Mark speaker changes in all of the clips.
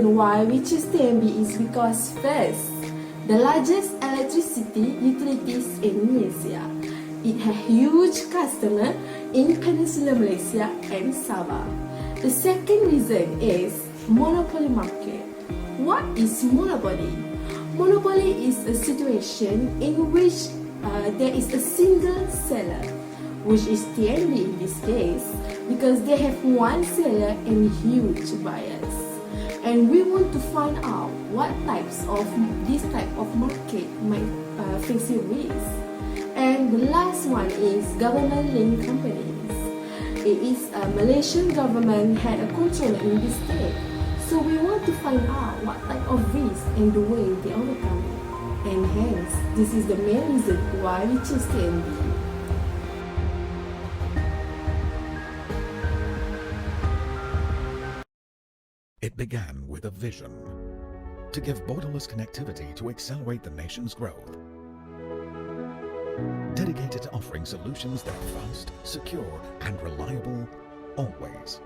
Speaker 1: reason why we choose TNB is because first, the largest electricity utilities in Malaysia. It has huge customer in Peninsular Malaysia and Sabah. The second reason is monopoly market. What is monopoly? Monopoly is a situation in which there is a single seller, which is TNB in this case, because they have one seller and huge buyers. And we want to find out what types of this type of market might face you with. And the last one is government-linked companies. It is a Malaysian government had a control in this state. So we want to find out what type of risk and the way they overcome it. And hence, this is the main reason why we choose TNB.
Speaker 2: It began with a vision to give borderless connectivity to accelerate the nation's growth. Dedicated to offering solutions that are fast, secure, and reliable always.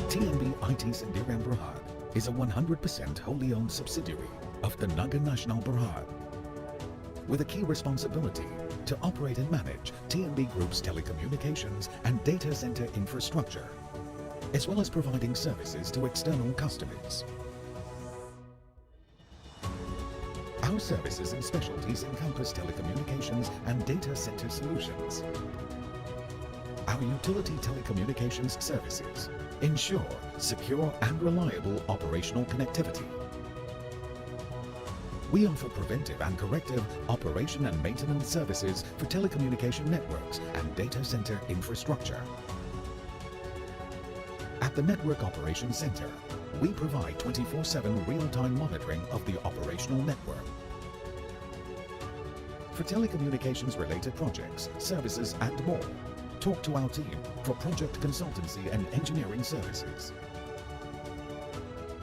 Speaker 2: Tnb Seremban Berhad is a 100% wholly owned subsidiary of the Naga Nasional Berhad, with a key responsibility to operate and manage TNB Group's telecommunications and data center infrastructure, as well as providing services to external customers. Our services and specialties encompass telecommunications and data center solutions. Our utility telecommunications services ensure secure and reliable operational connectivity. We offer preventive and corrective operation and maintenance services for telecommunication networks and data center infrastructure. At the Network Operations Center, we provide 24/7 real-time monitoring of the operational network. For telecommunications-related projects, services, and more, talk to our team for project consultancy and engineering services.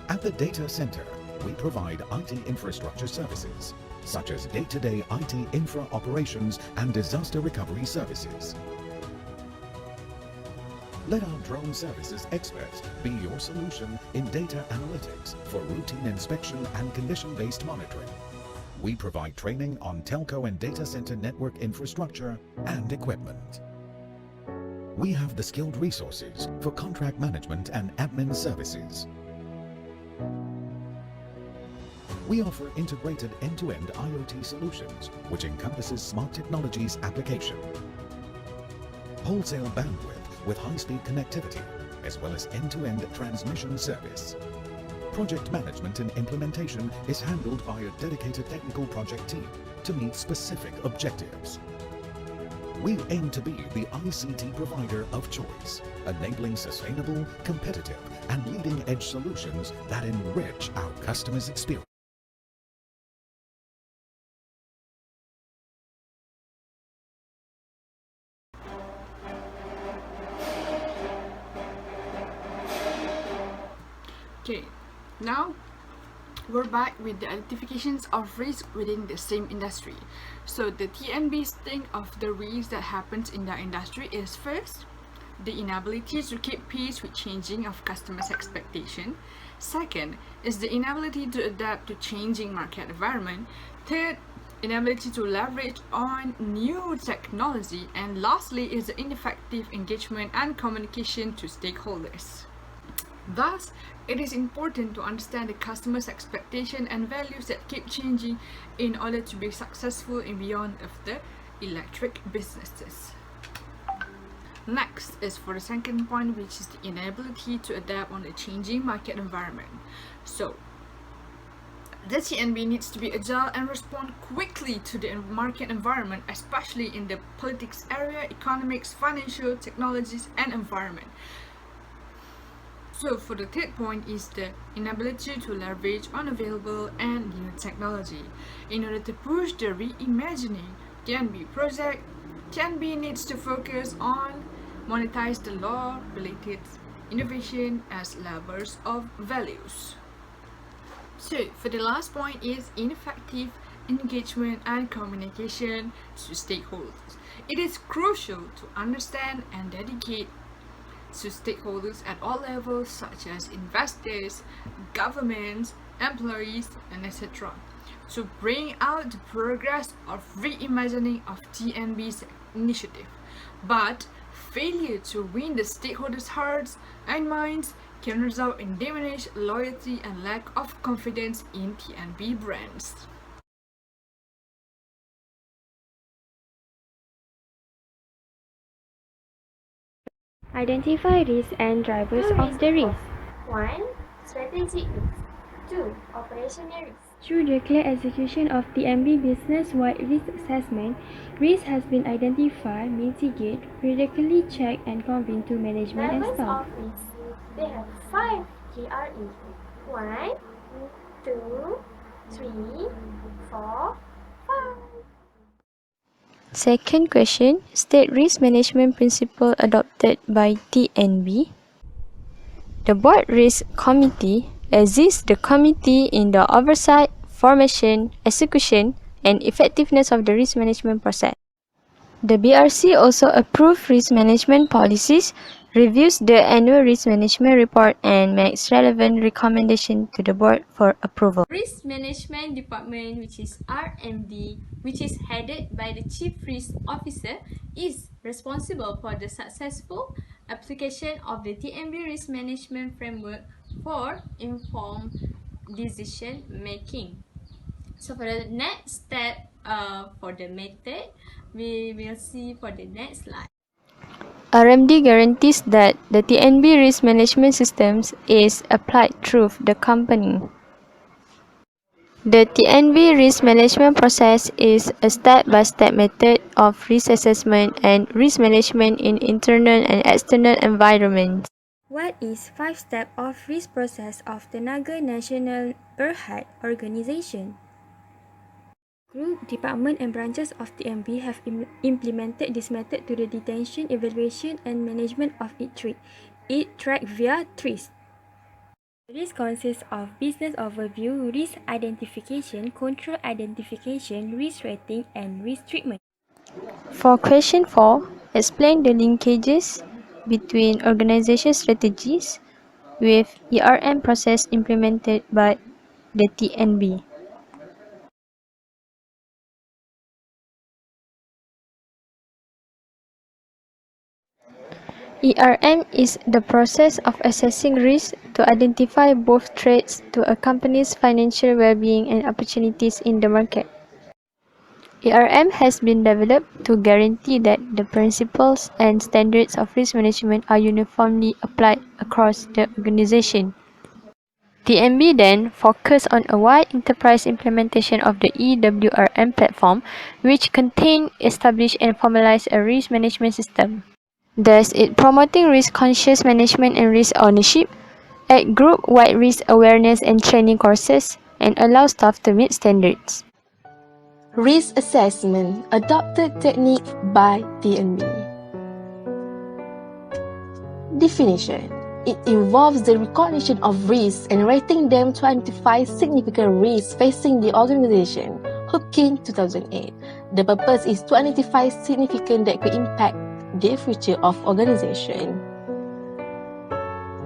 Speaker 2: At the Data Center, we provide IT infrastructure services, such as day-to-day IT infra operations and disaster recovery services. Let our drone services experts be your solution in data analytics for routine inspection and condition-based monitoring. We provide training on telco and data center network infrastructure and equipment. We have the skilled resources for contract management and admin services. We offer integrated end-to-end IoT solutions, which encompasses smart technologies application, wholesale bandwidth with high-speed connectivity, as well as end-to-end transmission service. Project management and implementation is handled by a dedicated technical project team to meet specific objectives. We aim to be the ICT provider of choice, enabling sustainable, competitive, and leading-edge solutions that enrich our customers' experience.
Speaker 3: Okay, now we're back with the identifications of risk within the same industry. So the TNB's think of the risk that happens in the industry is first, the inability to keep pace with changing of customers' expectation. Second is the inability to adapt to changing market environment. Third, inability to leverage on new technology. And lastly is the ineffective engagement and communication to stakeholders. Thus, it is important to understand the customer's expectation and values that keep changing in order to be successful in beyond of the electric businesses. Next is for the second point, which is the inability to adapt on the changing market environment. So, the TNB needs to be agile and respond quickly to the market environment, especially in the politics area, economics, financial, technologies, and environment. So for the third point is the inability to leverage on available and new technology. In order to push the reimagining TNB project, TNB needs to focus on monetize the law-related innovation as levers of values. So for the last point is ineffective engagement and communication to stakeholders. It is crucial to understand and dedicate to stakeholders at all levels such as investors, governments, employees, and etc. to bring out the progress of reimagining of TNB's initiative. But failure to win the stakeholders' hearts and minds can result in diminished loyalty and lack of confidence in TNB brands.
Speaker 4: Identify risks and drivers of the risk.
Speaker 5: 1. Strategic risk. 2. Operational risk.
Speaker 4: Through the clear execution of TNB business-wide risk assessment, risk has been identified, mitigated, periodically checked, and convened to management and
Speaker 5: Levels
Speaker 4: staff.
Speaker 5: of risk. They have 5 key RE. 1, 2, 3, 4, 5.
Speaker 6: Second question, state risk management principle adopted by TNB. The Board Risk Committee assists the committee in the oversight, formation, execution, and effectiveness of the risk management process. The BRC also approves risk management policies, reviews the annual risk management report, and makes relevant recommendations to the board for approval.
Speaker 7: Risk Management Department, which is RMD, which is headed by the Chief Risk Officer, is responsible for the successful application of the TNB Risk Management Framework for informed decision making. So for the next step, for the method, we will see for the next slide.
Speaker 6: RMD guarantees that the TNB risk management systems is applied through the company. The TNB risk management process is a step-by-step method of risk assessment and risk management in internal and external environments.
Speaker 4: What is 5 step of risk process of Tenaga Nasional Berhad organization? Group, department and branches of TNB have implemented this method to the detention, evaluation and management of its risk. It tracked via TRIS. Risk consists of business overview, risk identification, control identification, risk rating, and risk treatment.
Speaker 6: For question 4, explain the linkages between organization strategies with ERM process implemented by the TNB. ERM is the process of assessing risk to identify both threats to a company's financial well-being and opportunities in the market. ERM has been developed to guarantee that the principles and standards of risk management are uniformly applied across the organization. TNB then focused on a wide enterprise implementation of the EWRM platform, which contained, established, and formalized a risk management system. Thus, it promoting risk-conscious management and risk ownership, add group-wide risk awareness and training courses, and allow staff to meet standards.
Speaker 1: Risk assessment, adopted technique by TNB. Definition. It involves the recognition of risks and rating them to identify significant risks facing the organization. Hopkins, 2008. The purpose is to identify significant that could impact the future of organization.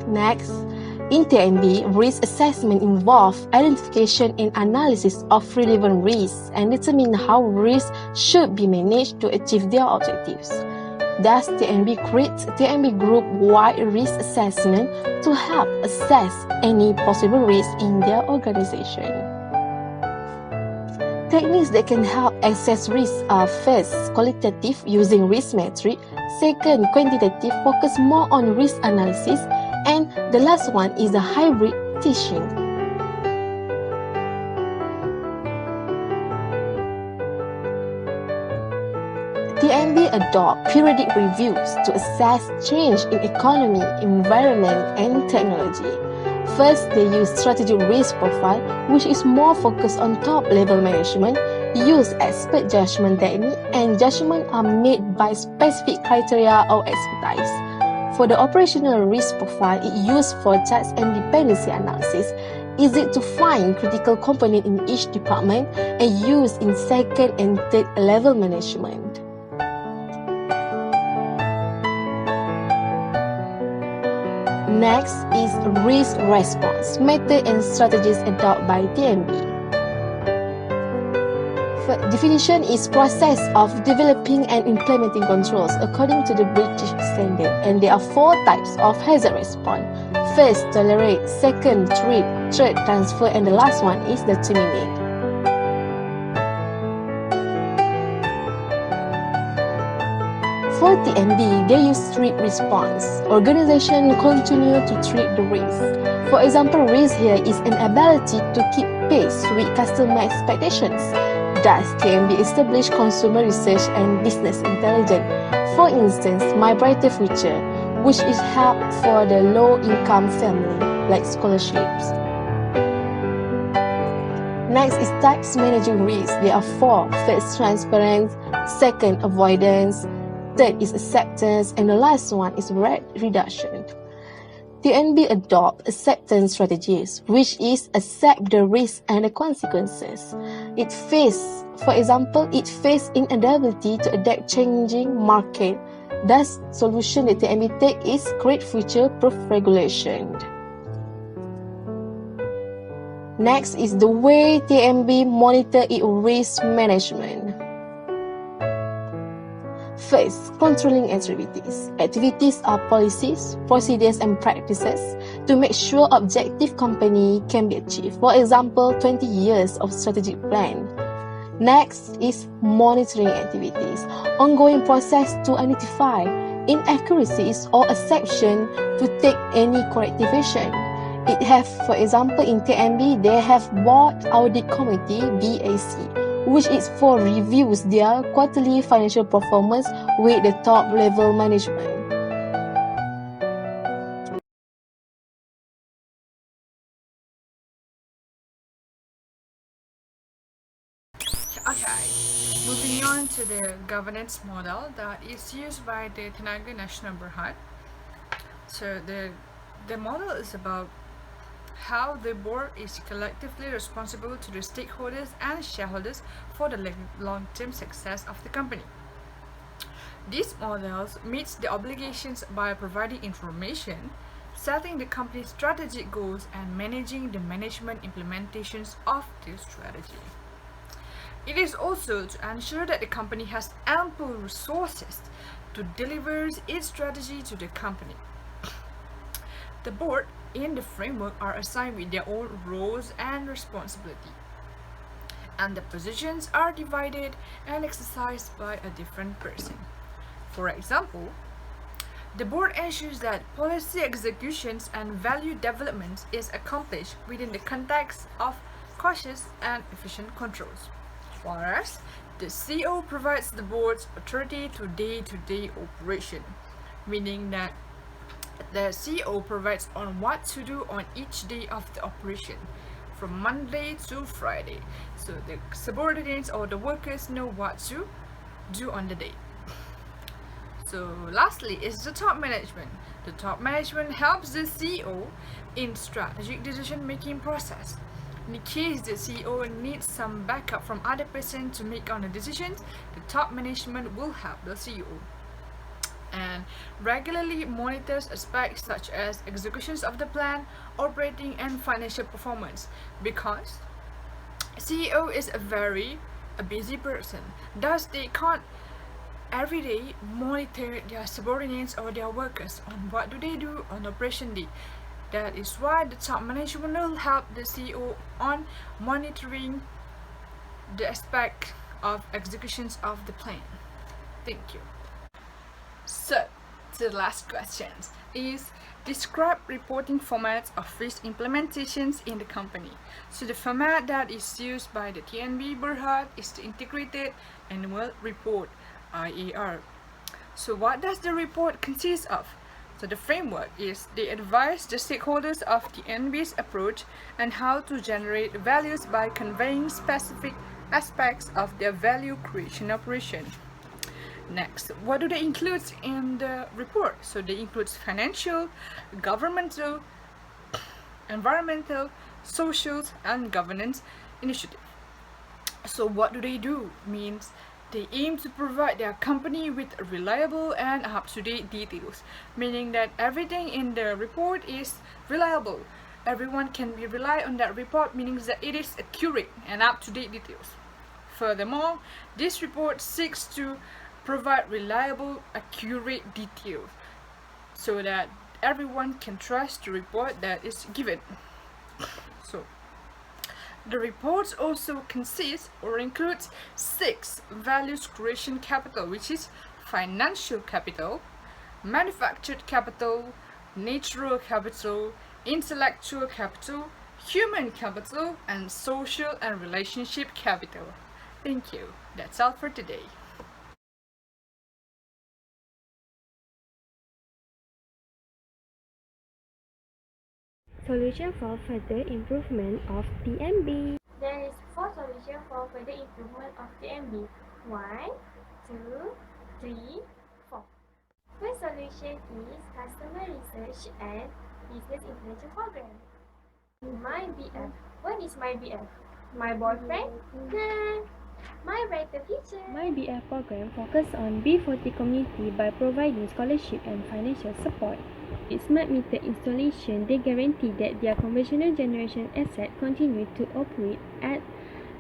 Speaker 1: Next, in TNB, risk assessment involves identification and analysis of relevant risks and determine how risks should be managed to achieve their objectives. Thus, TNB creates TNB group-wide risk assessment to help assess any possible risk in their organization. Techniques that can help assess risks are first, qualitative using risk metric, second, quantitative focus more on risk analysis, and the last one is the hybrid teaching. TNB adopt periodic reviews to assess change in economy, environment, and technology. First, they use strategic risk profile, which is more focused on top-level management, use expert judgment technique, and judgment are made by specific criteria or expertise. For the operational risk profile, it used for task and dependency analysis, easy to find critical component in each department, and used in second and third level management. Next is risk response, method and strategies adopted by TNB. Definition is process of developing and implementing controls according to the British standard, and there are 4 types of hazard response. First, tolerate. Second, treat. Third, transfer, and the last one is the terminate. For TNB, they use treat response. Organization continue to treat the risk. For example, risk here is an ability to keep pace with customer expectations. Thus, TNB established consumer research and business intelligence. For instance, My Brighter Future, which is help for the low-income family, like scholarships. Next is types managing risk. There are 4. First, transparency. Second, avoidance. Third is acceptance. And the last one is reduction. TNB adopt acceptance strategies, which is accept the risk and the consequences. For example, it face inability to adapt changing market. Thus, solution that TNB take is create future-proof regulation. Next is the way TNB monitor its risk management. First, controlling activities. Activities are policies, procedures, and practices to make sure objective company can be achieved. For example, 20 years of strategic plan. Next is monitoring activities, ongoing process to identify inaccuracies or exception to take any corrective action. It have, for example, in TNB, they have Board Audit Committee (BAC), which is for reviews their quarterly financial performance with the top level management.
Speaker 3: Okay, moving on to the governance model that is used by the Tenaga Nasional Berhad. So the model is about how the board is collectively responsible to the stakeholders and shareholders for the long-term success of the company. These models meet the obligations by providing information, setting the company's strategic goals, and managing the management implementations of the strategy. It is also to ensure that the company has ample resources to deliver its strategy to the company. The board in the framework are assigned with their own roles and responsibility, and the positions are divided and exercised by a different person. For example, the board ensures that policy executions and value development is accomplished within the context of cautious and efficient controls, whereas the CEO provides the board's authority to day-to-day operation, meaning that the CEO provides on what to do on each day of the operation, from Monday to Friday, so the subordinates or the workers know what to do on the day. So lastly is the top management. The top management helps the CEO in strategic decision-making process. In case the CEO needs some backup from other person to make on the decisions, the top management will help the CEO and regularly monitors aspects such as executions of the plan, operating and financial performance, because CEO is a busy person. Thus, they can't every day monitor their subordinates or their workers on what do they do on operation day. That is why the top management will help the CEO on monitoring the aspect of executions of the plan. Thank you. So, the last questions is describe reporting formats of risk implementations in the company. So the format that is used by the Tnb Berhad is the Integrated Annual Report, IAR. So what does the report consist of? So the framework is they advise the stakeholders of TNB's approach and how to generate values by conveying specific aspects of their value creation operation. Next, what do they include in the report? So they include financial, governmental, environmental, social, and governance initiative. So what do they do? Means They aim to provide their company with reliable and up-to-date details, meaning that everything in the report is reliable. Everyone can be rely on that report, meaning that it is accurate and up-to-date details. Furthermore, this report seeks to provide reliable, accurate details so that everyone can trust the report that is given. So, the reports also consist or includes 6 values creation capital, which is financial capital, manufactured capital, natural capital, intellectual capital, human capital, and social and relationship capital. Thank you. That's all for today.
Speaker 4: Solution for further improvement of TNB.
Speaker 5: There is 4 solutions for further improvement of TNB. 1, 2, 3, 4. First solution is customer research and business information program. My BF. What is my BF? My boyfriend? Nah. My brighter future.
Speaker 4: My BF program focuses on B40 community by providing scholarship and financial support. With smart meter installation, they guarantee that their conventional generation asset continue to operate at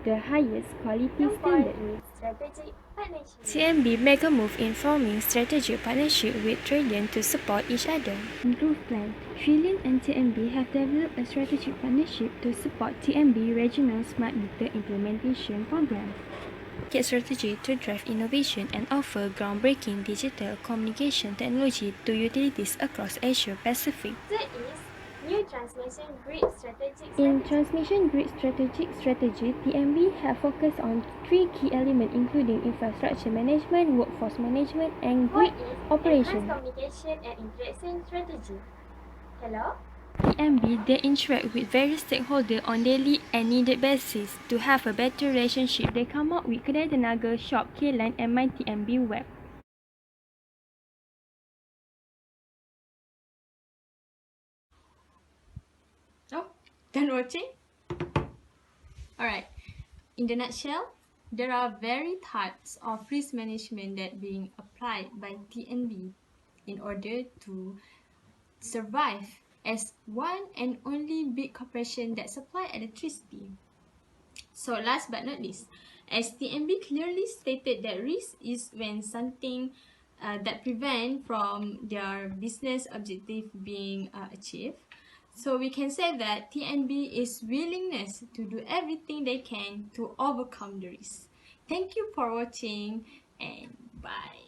Speaker 4: the highest quality standard.
Speaker 5: Strategic partnership.
Speaker 4: TNB make a move in forming strategic partnership with Trillion to support each other. Improve plan. Trillion and TNB have developed a strategic partnership to support TNB regional smart meter implementation program. Market strategy to drive innovation and offer groundbreaking digital communication technology to utilities across Asia Pacific.
Speaker 5: Third is new transmission grid strategic
Speaker 4: In
Speaker 5: strategy.
Speaker 4: transmission grid strategy, TNB have focused on 3 key elements including infrastructure management, workforce management, and
Speaker 5: Fourth
Speaker 4: grid
Speaker 5: is
Speaker 4: operation.
Speaker 5: enhanced communication and interaction strategy. Hello?
Speaker 4: TNB, they interact with various stakeholders on daily and needed basis to have a better relationship. They come up with Kedai Tenaga, Shop, K-Line, and My TNB Web.
Speaker 7: Oh, done watching? Alright, in the nutshell, there are varied types of risk management that being applied by TNB in order to survive as one and only big corporation that supply electricity. So last but not least, as TNB clearly stated that risk is when something that prevent from their business objective being achieved. So we can say that TNB is willingness to do everything they can to overcome the risk. Thank you for watching and bye.